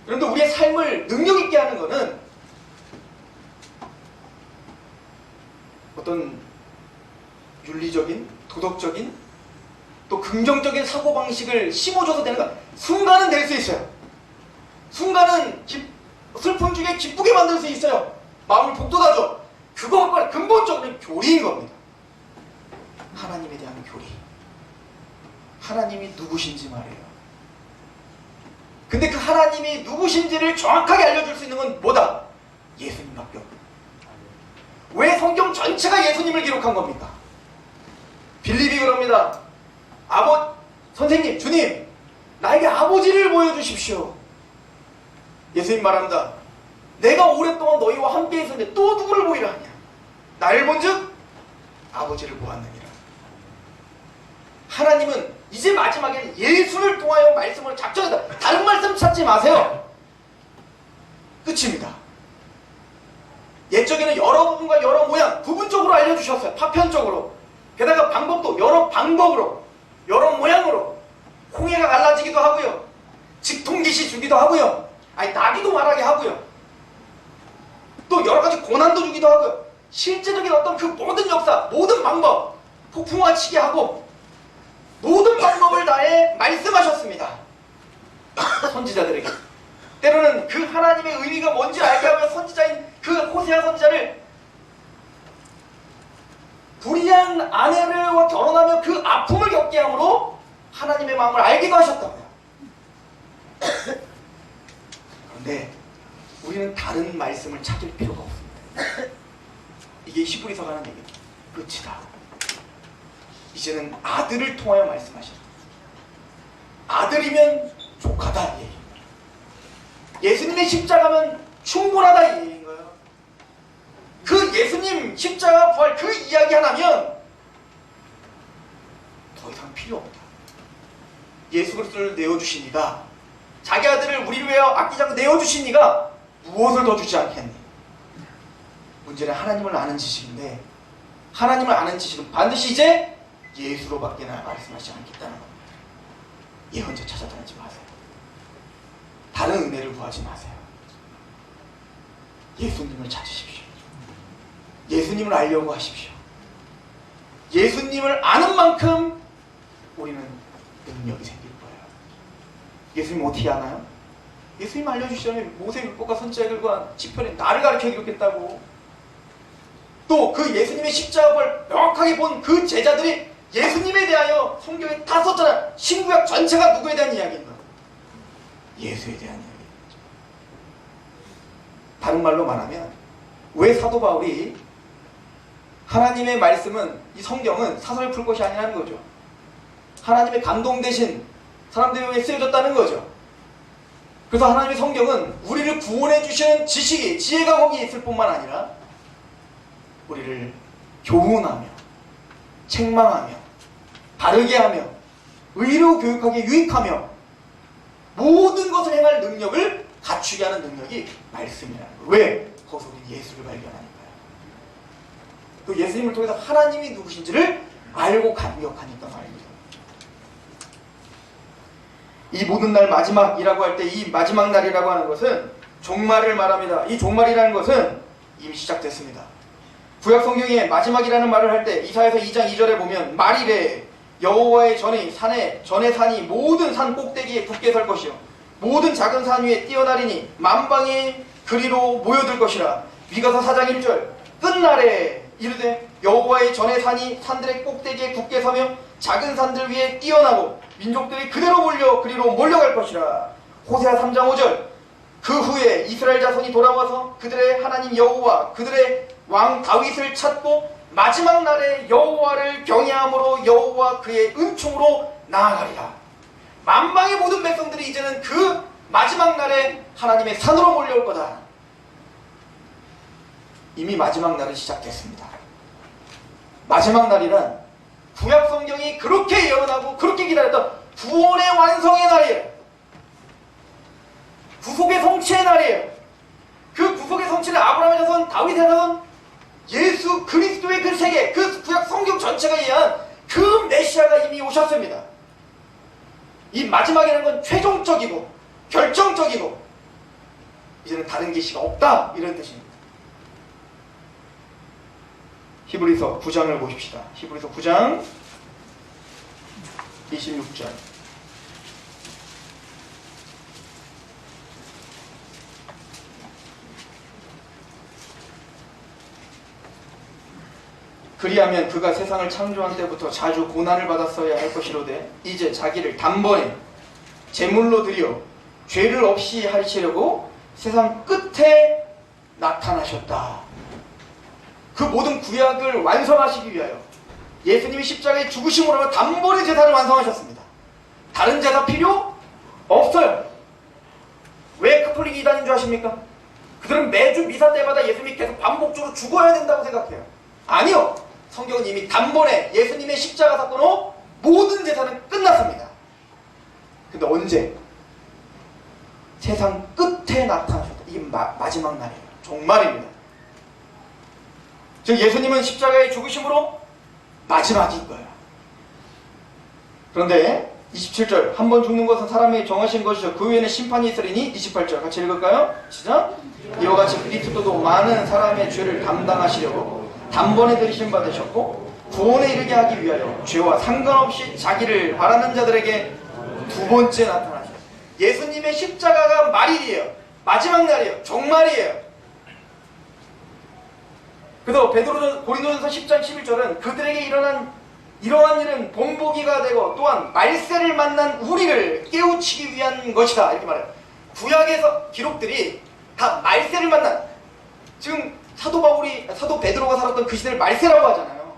그런데 우리의 삶을 능력 있게 하는 것은 어떤 윤리적인, 도덕적인, 또 긍정적인 사고방식을 심어줘서 되는 것. 순간은 될 수 있어요. 순간은 슬픔 중에 기쁘게 만들 수 있어요. 마음을 북돋아줘. 그거가 근본적으로 교리인 겁니다. 하나님에 대한 교리. 하나님이 누구신지 말이에요. 근데 그 하나님이 누구신지를 정확하게 알려줄 수 있는 건 뭐다? 예수님밖에 없다. 왜 성경 전체가 예수님을 기록한 겁니까? 빌립이 그럽니다. 선생님, 주님, 나에게 아버지를 보여주십시오. 예수님 말합니다. 내가 오랫동안 너희와 함께 있었는데 또 누구를 보이라 하냐? 나를 본즉 아버지를 보았느니라. 하나님은 이제 마지막에는 예수를 통하여 말씀을 작정했다. 다른 말씀 찾지 마세요. 끝입니다. 옛적에는 여러 부분과 여러 모양 부분적으로 알려주셨어요. 파편적으로. 게다가 방법도 여러 방법으로 여러 모양으로 홍해가 갈라지기도 하고요. 직통기시 주기도 하고요. 나비도 말하게 하고요. 또 여러 가지 고난도 주기도 하고요. 실제적인 어떤 그 모든 역사, 모든 방법 폭풍과 치게 하고 모든 방법을 다해 말씀하셨습니다. 선지자들에게. 때로는 그 하나님의 의미가 뭔지 알게 하며 선지자인 그 호세아 선지자를 불의한 아내와 결혼하며 그 아픔을 겪게 함으로 하나님의 마음을 알기도 하셨다고요. 그런데 우리는 다른 말씀을 찾을 필요가 없습니다. 이게 히브리서가 하는 얘기입니다. 끝이다. 이제는 아들을 통하여 말씀하시라. 아들이면 족하다 이 얘기입니다. 예수님의 십자가면 충분하다 이 얘기인 거예요. 그 예수님 십자가 부활 그 이야기 하나면 더 이상 필요 없다. 예수 그리스도를 내어주시니가 자기 아들을 우리를 위하여 아끼지 않고 내어주시니가 무엇을 더 주지 않겠니? 문제는 하나님을 아는 지식인데 하나님을 아는 지식은 반드시 이제 예수로밖에 말씀하지 않겠다는 겁니다. 예언자 찾아다니지 마세요. 다른 은혜를 구하지 마세요. 예수님을 찾으십시오. 예수님을 알려고 하십시오. 예수님을 아는 만큼 우리는 능력이 생길 거예요. 예수님 어떻게 아나요? 예수님 알려주시잖아요. 모세율법과 선지자들과 시편에 나를 가르쳐 기록했다고. 또 그 예수님의 십자가를 명확하게 본 그 제자들이 예수님에 대하여 성경에 다 썼잖아요. 신구약 전체가 누구에 대한 이야기인가? 예수에 대한 이야기죠. 다른 말로 말하면 왜 사도 바울이 하나님의 말씀은, 이 성경은 사설 풀 것이 아니라는 거죠. 하나님의 감동 대신 사람들을 위해 쓰여졌다는 거죠. 그래서 하나님의 성경은 우리를 구원해 주시는 지식이, 지혜가 거기에 있을 뿐만 아니라 우리를 교훈하며 책망하며 바르게 하며 의로 교육하게 유익하며 모든 것을 행할 능력을 갖추게 하는 능력이 말씀이라는 거예요. 왜? 거기서 우리는 예수를 발견하니까요. 또 예수님을 통해서 하나님이 누구신지를 알고 감격하니까 말입니다. 이 모든 날 마지막이라고 할 때 이 마지막 날이라고 하는 것은 종말을 말합니다. 이 종말이라는 것은 이미 시작됐습니다. 구약 성경에 마지막이라는 말을 할 때 이사야서 2장 2절에 보면 말이래 여호와의 전에 산이 모든 산 꼭대기에 굳게 설 것이요 모든 작은 산 위에 뛰어나리니 만방의 그리로 모여들 것이라. 미가서 4장 1절 끝날에 이르되 여호와의 전에 산이 산들의 꼭대기에 굳게 서며 작은 산들 위에 뛰어나고 민족들이 그대로 몰려 그리로 몰려갈 것이라. 호세아 3장 5절 그 후에 이스라엘 자손이 돌아와서 그들의 하나님 여호와 그들의 왕 다윗을 찾고 마지막 날에 여호와를 경외함으로 여호와 그의 은총으로 나아가리라. 만방의 모든 백성들이 이제는 그 마지막 날에 하나님의 산으로 몰려올 거다. 이미 마지막 날은 시작됐습니다. 마지막 날이란 구약 성경이 그렇게 예언하고 그렇게 기다렸던 구원의 완성의 날이에요. 구속의 성취의 날이에요. 그 구속의 성취는 아브라함의 자손, 다윗의 자손, 예수 그리스도의 그 세계, 그 구약 성경 전체가 예언한 그 메시아가 이미 오셨습니다. 이 마지막이라는 건 최종적이고 결정적이고 이제는 다른 계시가 없다, 이런 뜻입니다. 히브리서 9장을 보십시다. 히브리서 9장 26절 그리하면 그가 세상을 창조한 때부터 자주 고난을 받았어야 할 것이로되 이제 자기를 단번에 제물로 드려 죄를 없이 하리치려고 세상 끝에 나타나셨다. 그 모든 구약을 완성하시기 위하여 예수님이 십자가에 죽으심으로 단번에 제사를 완성하셨습니다. 다른 제사 필요 없어요. 왜 카톨릭이 이단인 줄 아십니까? 그들은 매주 미사 때마다 예수님이 계속 반복적으로 죽어야 된다고 생각해요. 아니요. 성경은 이미 단번에 예수님의 십자가 사건으로 모든 제사는 끝났습니다. 근데 언제? 세상 끝에 나타나셨다. 이게 마지막 날이에요. 종말입니다. 즉 예수님은 십자가의 죽으심으로 마지막인 거예요. 그런데 27절 한 번 죽는 것은 사람이 정하신 것이죠. 그 후에는 심판이 있으리니 28절 같이 읽을까요? 시작! 이와 같이 그리스도도 많은 사람의 죄를 담당하시려고 단번에 들이심 받으셨고 구원에 이르게 하기 위하여 죄와 상관없이 자기를 바라는 자들에게 두 번째 나타나셨어요. 예수님의 십자가가 말일이에요. 마지막 날이에요. 종말이에요. 그래서 고린도전서 10장 11절은 그들에게 일어난 이러한 일은 본보기가 되고 또한 말세를 만난 우리를 깨우치기 위한 것이다, 이렇게 말해요. 구약에서 기록들이 다 말세를 만난, 지금 사도 베드로가 살았던 그 시대를 말세라고 하잖아요.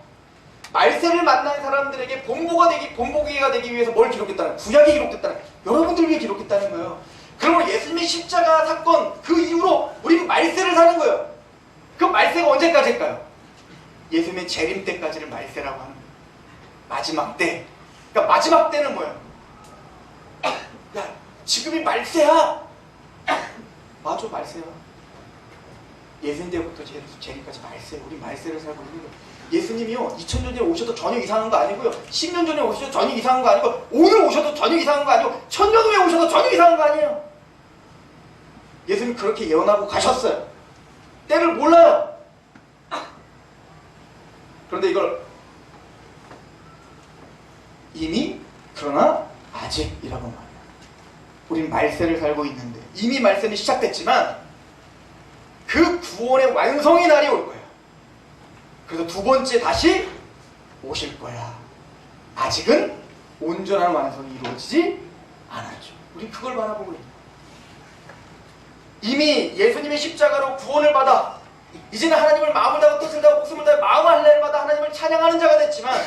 말세를 만난 사람들에게 본보기가 되기 위해서 뭘 기록했다는 거예요? 구약이 기록됐다는 거예요. 여러분들 위해 기록했다는 거예요. 그러면 예수님의 십자가 사건 그 이후로 우리는 말세를 사는 거예요. 그 말세가 언제까지일까요? 예수님의 재림 때까지를 말세라고 하는 거예요. 마지막 때. 그러니까 마지막 때는 뭐예요? 야, 지금이 말세야. 맞아, 말세야. 예수님 때부터 재림까지 말세. 우리 말세를 살고 있는 거예요. 예수님이요 2000년 전에 오셔도 전혀 이상한 거 아니고요, 10년 전에 오셔도 전혀 이상한 거 아니고, 오늘 오셔도 전혀 이상한 거 아니고, 1000년 후에 오셔도 전혀 이상한 거 아니에요. 예수님 그렇게 예언하고 가셨어요. 때를 몰라요. 그런데 이걸 이미, 그러나 아직이라고 말해요. 우린 말세를 살고 있는데 이미 말세는 시작됐지만 그 구원의 완성의 날이 올 거예요. 그래서 두 번째 다시 오실 거야. 아직은 온전한 완성이 이루어지지 않았죠. 우리 그걸 바라보고 있는 거예요. 이미 예수님의 십자가로 구원을 받아 이제는 하나님을 마음을 다하고 뜻을 다하고 목숨을 다해 마음 할례를 받아 하나님을 찬양하는 자가 됐지만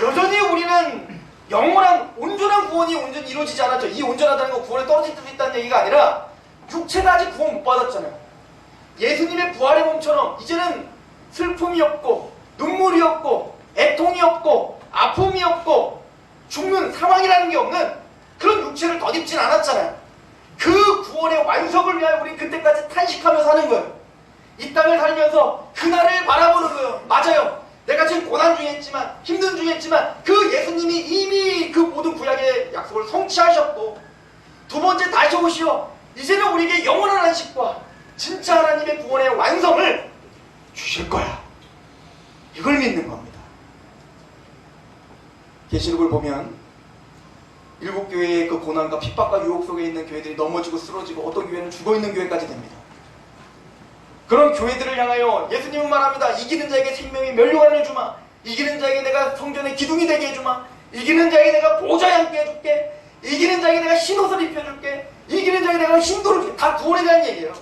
여전히 우리는 영원한 온전한 구원이 온전히 이루어지지 않았죠. 이 온전하다는 건 구원에 떨어질 수 있다는 얘기가 아니라 육체가 아직 구원 못 받았잖아요. 예수님의 부활의 몸처럼 이제는 슬픔이 없고 눈물이 없고 애통이 없고 아픔이 없고 죽는 사망이라는 게 없는 그런 육체를 덧입진 않았잖아요. 그 구원의 완성을 위하여 우리 그때까지 탄식하며 사는 거예요. 이 땅을 살면서 그날을 바라보는 거예요. 맞아요. 내가 지금 고난 중에 있지만 힘든 중에 있지만 그 예수님이 이미 그 모든 구약의 약속을 성취하셨고 두 번째 다시 오시어 이제는 우리에게 영원한 안식과 진짜 하나님의 구원의 완성을 주실 거야. 이걸 믿는 겁니다. 계시록을 보면 일곱 교회의 그 고난과 핍박과 유혹 속에 있는 교회들이 넘어지고 쓰러지고 어떤 교회는 죽어있는 교회까지 됩니다. 그런 교회들을 향하여 예수님은 말합니다. 이기는 자에게 생명의 면류관을 주마. 이기는 자에게 내가 성전의 기둥이 되게 해주마. 이기는 자에게 내가 보좌에 앉게 해줄게. 이기는 자에게 내가 흰옷을 입혀줄게. 이기는 자에게 내가 흰돌을 줄게. 다 구원에 대한 얘기예요.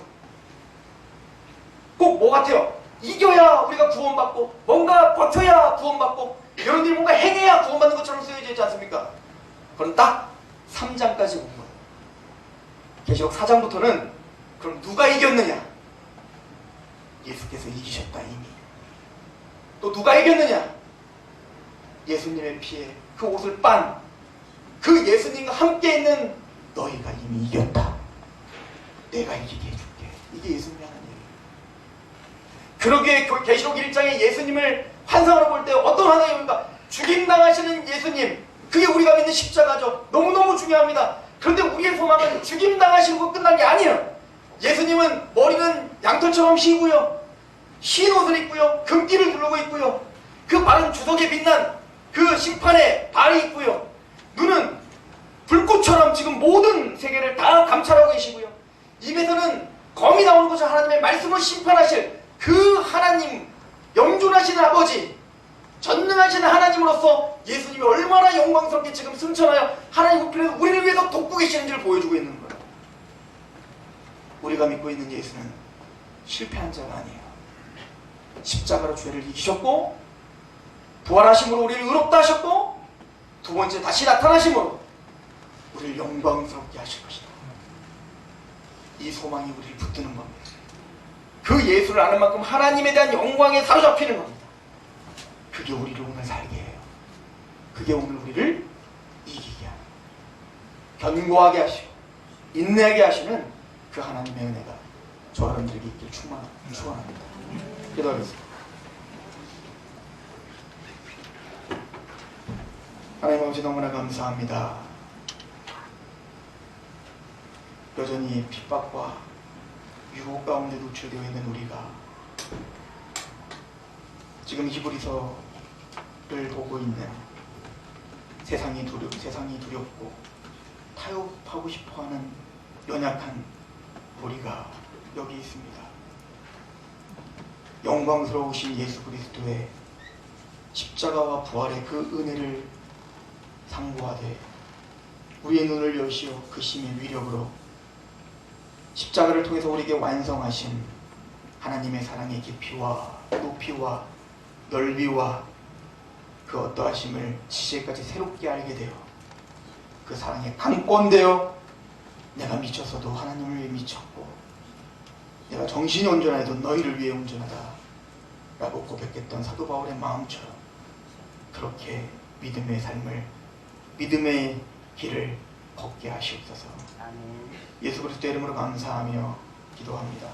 꼭 뭐 같아요? 이겨야 우리가 구원받고 뭔가 버텨야 구원받고 여러분들이 뭔가 행해야 구원받는 것처럼 쓰여져 있지 않습니까? 그건 딱 3장까지 온 거예요. 계시록 4장부터는 그럼 누가 이겼느냐? 예수께서 이기셨다 이미. 또 누가 이겼느냐? 예수님의 피에 그 옷을 빤 그 예수님과 함께 있는 너희가 이미 이겼다. 내가 이기게 해줄게. 이게 예수님이 하는 얘기예요. 그러기에 계시록 1장에 예수님을 환상으로 볼 때 어떤 환상입니까? 죽임당하시는 예수님, 그게 우리가 믿는 십자가죠. 너무너무 중요합니다. 그런데 우리의 소망은 죽임당하시고 끝난 게 아니에요. 예수님은 머리는 양털처럼 희고요, 흰 옷을 입고요, 금띠를 두르고 있고요, 그 발은 주석에 빛난 그 심판의 발이 있고요, 눈은 불꽃처럼 지금 모든 세계를 다 감찰하고 계시고요, 입에서는 검이 나오는 것을 하나님의 말씀을 심판하실 그 하나님, 영존하시는 아버지, 전능하시는 하나님으로서 예수님이 얼마나 영광스럽게 지금 승천하여 하나님 우편에서 우리를 위해서 돕고 계시는지를 보여주고 있는 거예요. 우리가 믿고 있는 예수는 실패한 자가 아니에요. 십자가로 죄를 이기셨고 부활하심으로 우리를 의롭다 하셨고 두 번째 다시 나타나심으로 우리를 영광스럽게 하실 것이다. 이 소망이 우리를 붙드는 겁니다. 그 예수를 아는 만큼 하나님에 대한 영광에 사로잡히는 겁니다. 그게 우리를 오늘 살게 해요. 그게 오늘 우리를 이기게 하는, 견고하게 하시고 인내하게 하시는 그 하나님의 은혜가 저와 여러분들에게 있길 축원합니다. 기도하겠습니다. 하나님 아버지 너무나 감사합니다. 여전히 핍박과 유혹 가운데 노출되어 있는 우리가 지금 히브리서를 보고 있는 세상이 두렵고 타협하고 싶어하는 연약한 우리가 여기 있습니다. 영광스러우신 예수 그리스도의 십자가와 부활의 그 은혜를 상고하되 우리의 눈을 여시어 그 심의 위력으로 십자가를 통해서 우리에게 완성하신 하나님의 사랑의 깊이와 높이와 넓이와 그 어떠하심을 지제까지 새롭게 알게 되어 그 사랑에 강권되어 내가 미쳤어도 하나님을 위해 미쳤고 내가 정신이 온전하여도 너희를 위해 온전하다 라고 고백했던 사도 바울의 마음처럼 그렇게 믿음의 삶을, 믿음의 길을 걷게 하시옵소서. 예수 그리스도의 이름으로 감사하며 기도합니다.